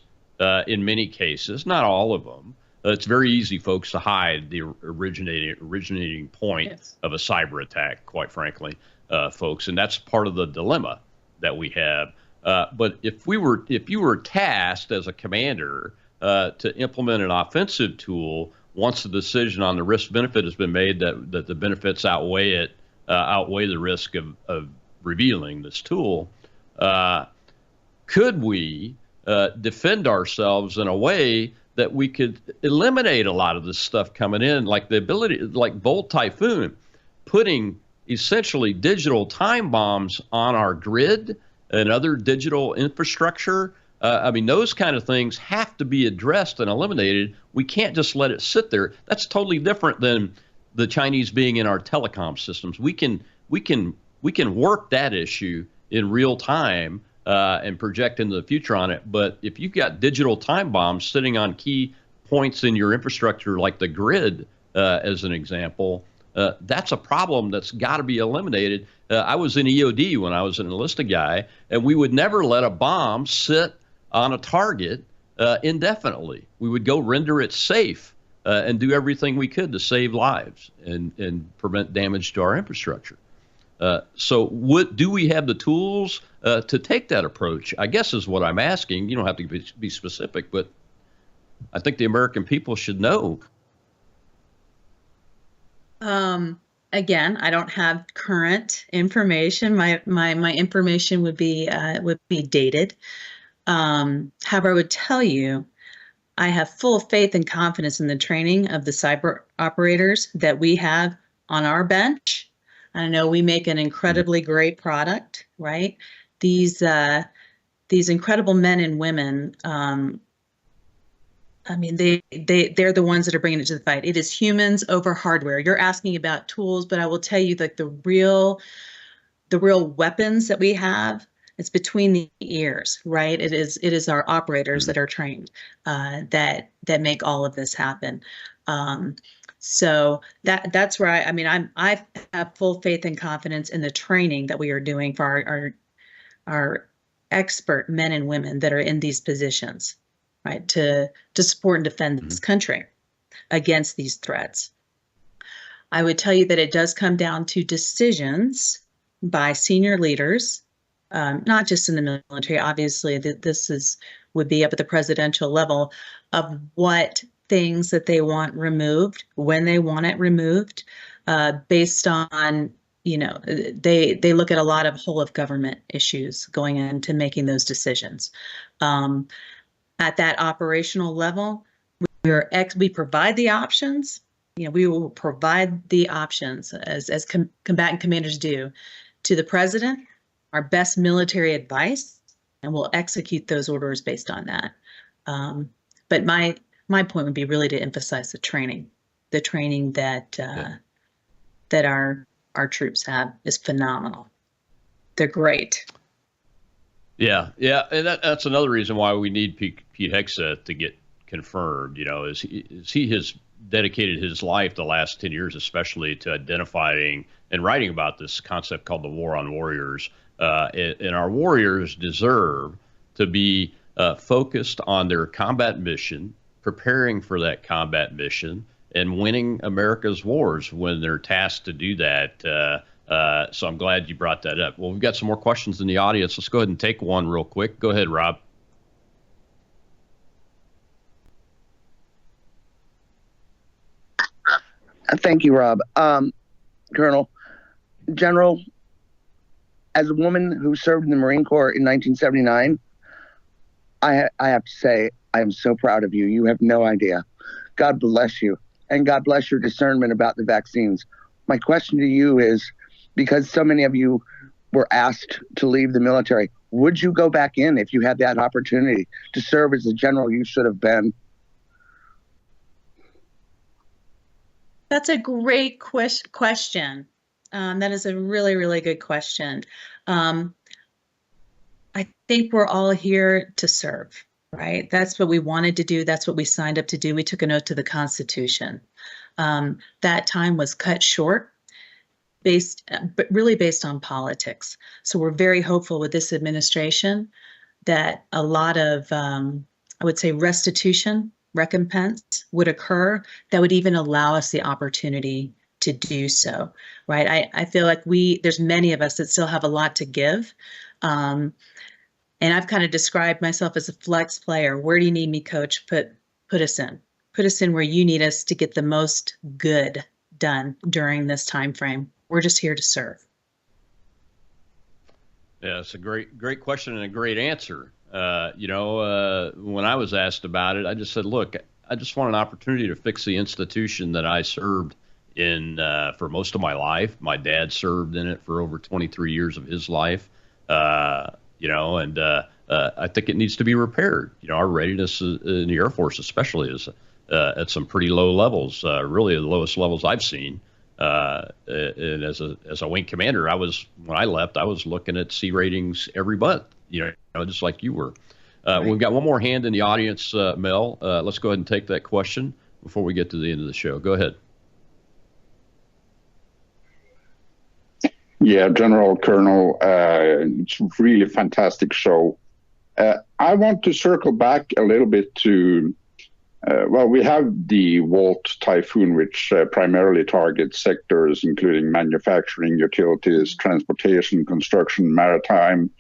in many cases, not all of them. It's very easy, folks, to hide the originating point of a cyber attack, quite frankly, folks, and that's part of the dilemma that we have. But if you were tasked as a commander to implement an offensive tool, once the decision on the risk benefit has been made that the benefits outweigh the risk of revealing this tool, could we defend ourselves in a way that we could eliminate a lot of this stuff coming in, like the ability, like Bolt Typhoon, putting essentially digital time bombs on our grid and other digital infrastructure? I mean, those kind of things have to be addressed and eliminated. We can't just let it sit there. That's totally different than the Chinese being in our telecom systems. We can work that issue in real time and project into the future on it. But if you've got digital time bombs sitting on key points in your infrastructure, like the grid, as an example, that's a problem that's got to be eliminated. I was in EOD when I was an enlisted guy, and we would never let a bomb sit on a target indefinitely. We would go render it safe and do everything we could to save lives and prevent damage to our infrastructure. So do we have the tools to take that approach, I guess, is what I'm asking. You don't have to be specific, but I think the American people should know. Again, I don't have current information. My information would be dated. However, I would tell you, I have full faith and confidence in the training of the cyber operators that we have on our bench. I know we make an incredibly great product, right? These incredible men and women, I mean, they're the ones that are bringing it to the fight. It is humans over hardware. You're asking about tools, but I will tell you that the real weapons that we have, it's between the ears, right? It is our operators that are trained that make all of this happen. So that's where I have full faith and confidence in the training that we are doing for our expert men and women that are in these positions, right? To support and defend this country against these threats. I would tell you that it does come down to decisions by senior leaders, not just in the military. Obviously, this would be up at the presidential level, of what things that they want removed, when they want it removed, based on, they look at a lot of whole of government issues going into making those decisions. At that operational level, we provide the options. We will provide the options as combatant commanders do to the president, our best military advice, and we'll execute those orders based on that. But my point would be really to emphasize the training that that our troops have is phenomenal. They're great. Yeah, and that's another reason why we need Pete Hegseth to get confirmed. Is he has dedicated his life the last 10 years, especially to identifying and writing about this concept called the War on Warriors. And our warriors deserve to be focused on their combat mission, preparing for that combat mission, and winning America's wars when they're tasked to do that. So I'm glad you brought that up. Well, we've got some more questions in the audience. Let's go ahead and take one real quick. Go ahead, Rob. Thank you, Rob. General, as a woman who served in the Marine Corps in 1979, I have to say, I am so proud of you. You have no idea. God bless you. And God bless your discernment about the vaccines. My question to you is, because so many of you were asked to leave the military, would you go back in if you had that opportunity to serve as the general you should have been? That's a great question. That is a really, really good question. I think we're all here to serve, right? That's what we wanted to do. That's what we signed up to do. We took an oath to the Constitution. That time was cut short, but really based on politics. So we're very hopeful with this administration that a lot of, I would say, restitution, recompense would occur that would even allow us the opportunity to do so, right? I feel like there's many of us that still have a lot to give. And I've kind of described myself as a flex player. Where do you need me, coach? Put us in. Put us in where you need us to get the most good done during this time frame. We're just here to serve. Yeah, it's a great question and a great answer. When I was asked about it, I just said, look, I just want an opportunity to fix the institution that I served in for most of my life. My dad served in it for over 23 years of his life, I think it needs to be repaired. Our readiness in the Air Force especially is at some pretty low levels, really the lowest levels I've seen. And as a wing commander, when I left, I was looking at C ratings every month, just like you were. Right. We've got one more hand in the audience, Mel. Let's go ahead and take that question before we get to the end of the show. Go ahead. Yeah, General Colonel, it's a really fantastic show. I want to circle back a little bit to, we have the Volt Typhoon, which primarily targets sectors including manufacturing, utilities, transportation, construction, maritime,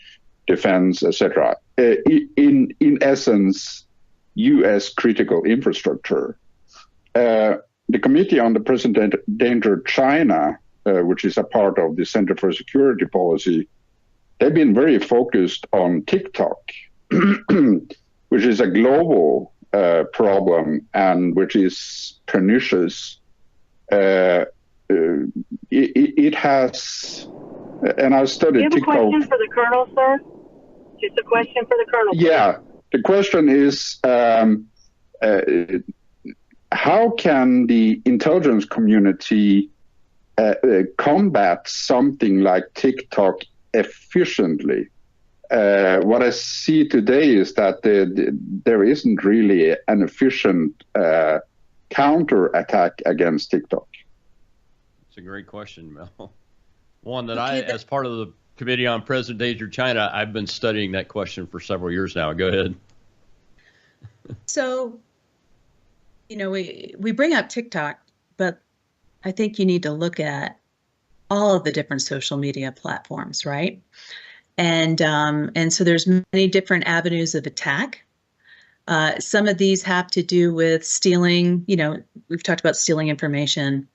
defense, etc. In essence, U.S. critical infrastructure. The Committee on the Present Endangered China, which is a part of the Center for Security Policy, they've been very focused on TikTok, which is a global problem and which is pernicious. It has, and I've studied TikTok. Do you have a question for the Colonel, sir? Just a question for the Colonel. Yeah, the question is, how can the intelligence community combat something like TikTok efficiently? What I see today is that there isn't really an efficient counter-attack against TikTok. It's a great question, Mel. One that as part of the Committee on Present Endangered China, I've been studying that question for several years now. Go ahead. So, we bring up TikTok, but I think you need to look at all of the different social media platforms, right? And so there's many different avenues of attack. Some of these have to do with stealing, we've talked about stealing information.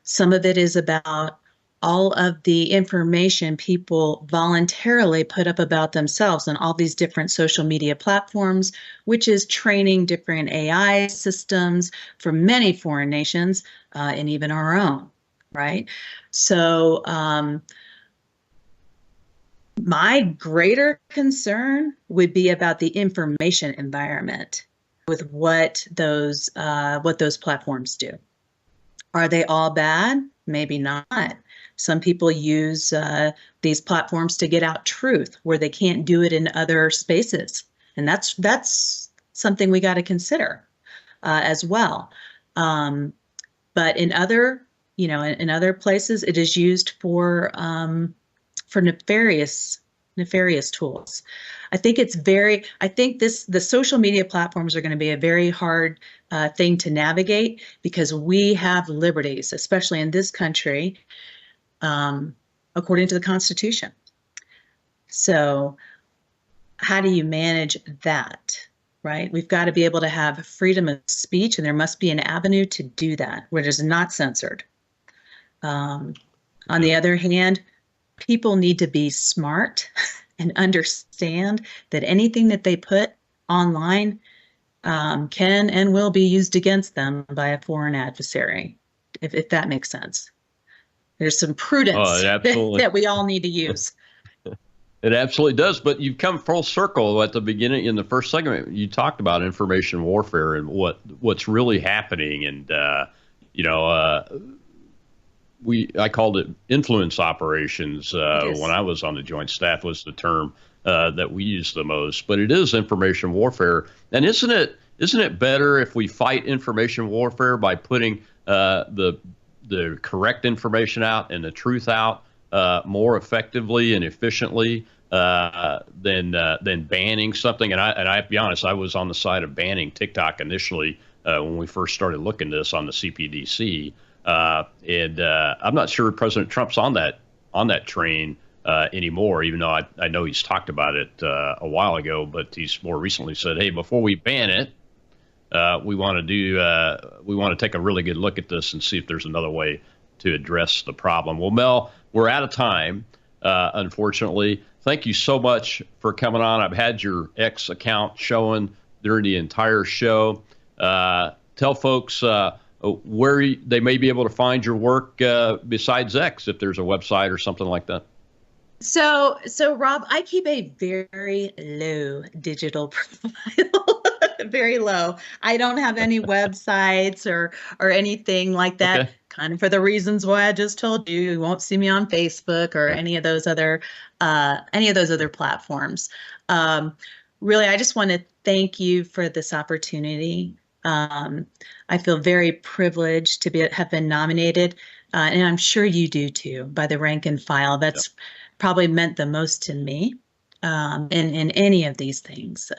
Some of it is about all of the information people voluntarily put up about themselves on all these different social media platforms, which is training different AI systems for many foreign nations and even our own, right? So my greater concern would be about the information environment with what those platforms do. Are they all bad? Maybe not. Some people use these platforms to get out truth where they can't do it in other spaces. And that's something we got to consider as well. But in other, in other places, it is used for nefarious tools. I think the social media platforms are going to be a very hard thing to navigate because we have liberties, especially in this country, according to the Constitution. So how do you manage that, right? We've got to be able to have freedom of speech, and there must be an avenue to do that where it is not censored. On the other hand, people need to be smart and understand that anything that they put online can and will be used against them by a foreign adversary, if that makes sense. There's some prudence that we all need to use. It absolutely does. But you've come full circle at the beginning in the first segment. You talked about information warfare and what's really happening. And, I called it influence operations when I was on the Joint Staff was the term that we used the most. But it is information warfare. And isn't isn't it better if we fight information warfare by putting the correct information out and the truth out more effectively and efficiently than banning something? And I have to be honest, I was on the side of banning TikTok initially when we first started looking at this on the CPDC, and I'm not sure President Trump's on that train anymore, even though I know he's talked about it a while ago, but he's more recently said, hey, before we ban it, we want to take a really good look at this and see if there's another way to address the problem. Well, Mel, we're out of time, unfortunately. Thank you so much for coming on. I've had your X account showing during the entire show. Tell folks where they may be able to find your work besides X, if there's a website or something like that. So Rob, I keep a very low digital profile, very low. I don't have any websites or anything like that. Okay. Kind of for the reasons why I just told you. You won't see me on Facebook or any of those other platforms. Really, I just want to thank you for this opportunity. I feel very privileged to have been nominated, and I'm sure you do too, by the rank and file. That's probably meant the most to me in any of these things,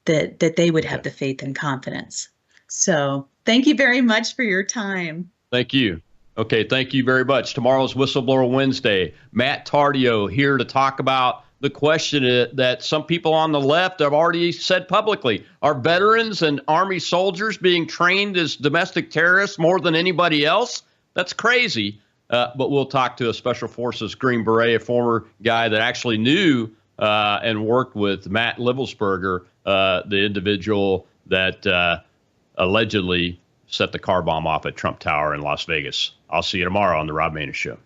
that they would have the faith and confidence. So thank you very much for your time. Thank you. Okay, thank you very much. Tomorrow's Whistleblower Wednesday. Matt Tardio here to talk about the question that some people on the left have already said publicly. Are veterans and Army soldiers being trained as domestic terrorists more than anybody else? That's crazy. But we'll talk to a Special Forces Green Beret, a former guy that actually knew and worked with Matt Livelsberger, the individual that allegedly set the car bomb off at Trump Tower in Las Vegas. I'll see you tomorrow on The Rob Maness Show.